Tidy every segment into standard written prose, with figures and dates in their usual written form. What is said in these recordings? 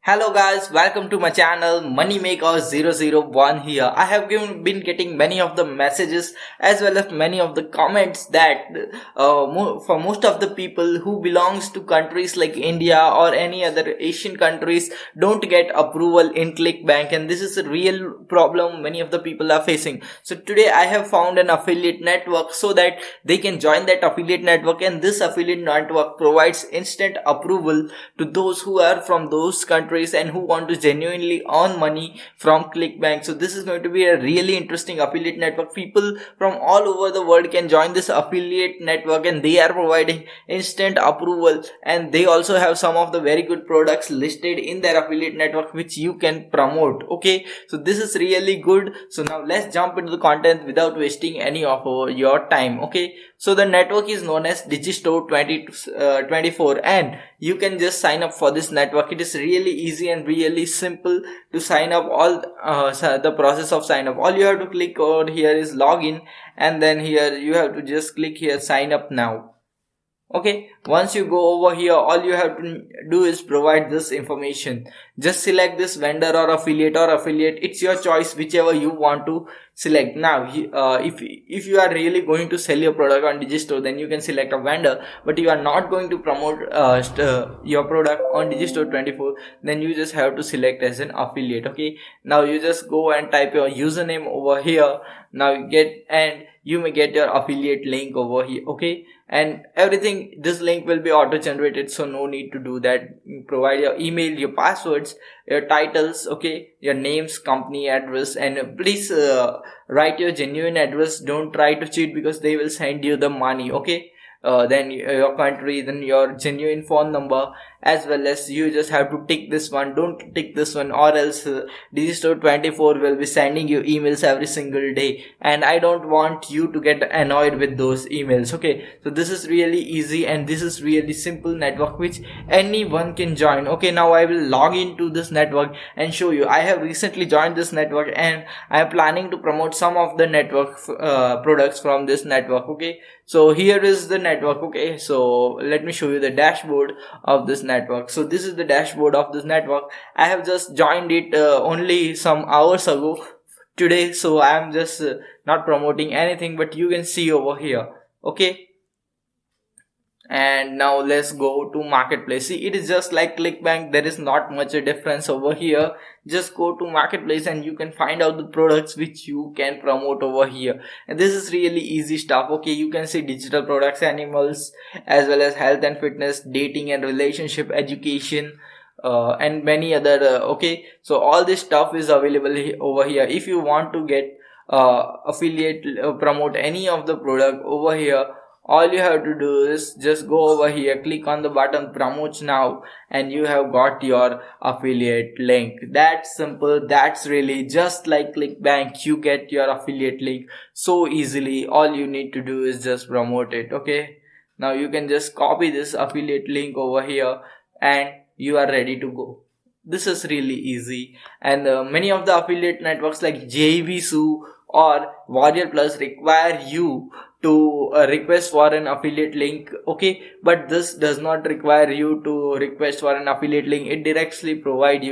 Hello guys, welcome to my channel Moneymaker001 here. I have been getting many of the messages as well as many of the comments that for most of the people who belongs to countries like India or any other Asian countries don't get approval in ClickBank, and this is a real problem many of the people are facing. So today I have found an affiliate network so that they can join that affiliate network, and this affiliate network provides instant approval to those who are from those countries and who want to genuinely earn money from ClickBank. So this is going to be a really interesting affiliate network. People from all over the world can join this affiliate network, and they are providing instant approval, and they also have some of the very good products listed in their affiliate network which you can promote. Okay, so this is really good. So now let's jump into the content without wasting any of your time. Okay, so the network is known as Digistore 2024, and you can just sign up for this network. It is really easy and really simple to sign up. The process of sign up, all you have to click over here is login, and then here you have to just click here sign up now. Okay, once you go over here, all you have to do is provide this information. Just select this vendor or affiliate. It's your choice, whichever you want to select. Now if you are really going to sell your product on Digistore, then you can select a vendor, but you are not going to promote your product on Digistore 24, then you just have to select as an affiliate. Okay, now you just go and type your username over here. Now you may get your affiliate link over here. Okay, and everything, this link will be auto generated, so no need to do that. Provide your email, your passwords, your titles, okay, your names, company address, and please write your genuine address. Don't try to cheat, because they will send you the money. Okay, then your country, then your genuine phone number, as well as you just have to tick this one. Don't tick this one, or else Digistore 24 will be sending you emails every single day, and I don't want you to get annoyed with those emails. Okay, so this is really easy, and this is really simple network which anyone can join. Okay, now I will log into this network and show you. I have recently joined this network, and I am planning to promote some of the network products from this network. Okay, so here is the network. Okay, so let me show you the dashboard of this network. So this is the dashboard of this network. I have just joined it only some hours ago today, so I am just not promoting anything, but you can see over here. Okay, and now let's go to marketplace. See, it is just like ClickBank. There is not much a difference over here. Just go to marketplace and you can find out the products which you can promote over here, and this is really easy stuff. Okay, you can see digital products, animals, as well as health and fitness, dating and relationship, education, and many other okay, so all this stuff is available over here. If you want to get affiliate promote any of the product over here, all you have to do is just go over here, click on the button promote now, and you have got your affiliate link. That's simple. That's really just like ClickBank. You get your affiliate link so easily. All you need to do is just promote it. Okay, now you can just copy this affiliate link over here, and you are ready to go. This is really easy, and many of the affiliate networks like JVSU or Warrior Plus require you to request for an affiliate link. Okay, but this does not require you to request for an affiliate link. It directly provides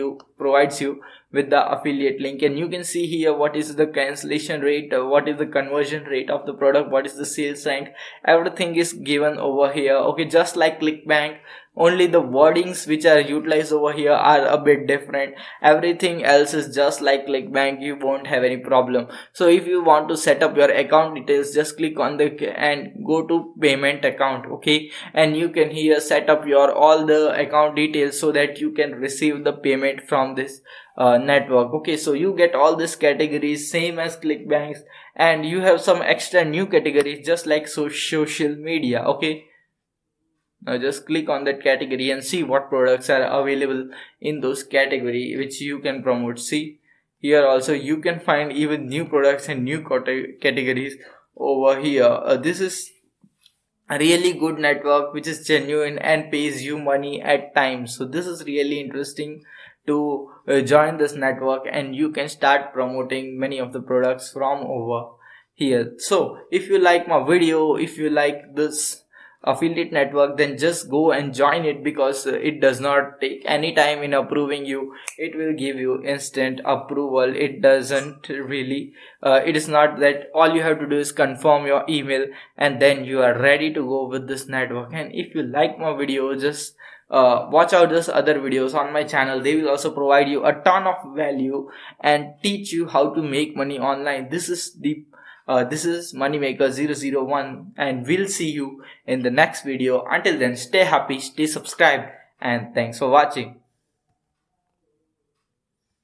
you with the affiliate link, and you can see here what is the cancellation rate, what is the conversion rate of the product, what is the sales rank. Everything is given over here. Okay, just like ClickBank, only the wordings which are utilized over here are a bit different. Everything else is just like ClickBank. You won't have any problem. So if you want to set up your account details, just click on the and go to payment account. Okay, and you can here set up your all the account details so that you can receive the payment from this network. Okay, so you get all these categories same as ClickBanks, and you have some extra new categories just like social media. Okay, now just click on that category and see what products are available in those category which you can promote. See, here also you can find even new products and new categories over here. This is a really good network which is genuine and pays you money at times. So this is really interesting to join this network, and you can start promoting many of the products from over here. So if you like my video, if you like this affiliate network, then just go and join it, because it does not take any time in approving you. It will give you instant approval. It doesn't really it is not that all you have to do is confirm your email and then you are ready to go with this network. And if you like my video, just watch out this other videos on my channel. They will also provide you a ton of value and teach you how to make money online. This is Moneymaker 001, and we'll see you in the next video. Until then, stay happy, stay subscribed, and thanks for watching.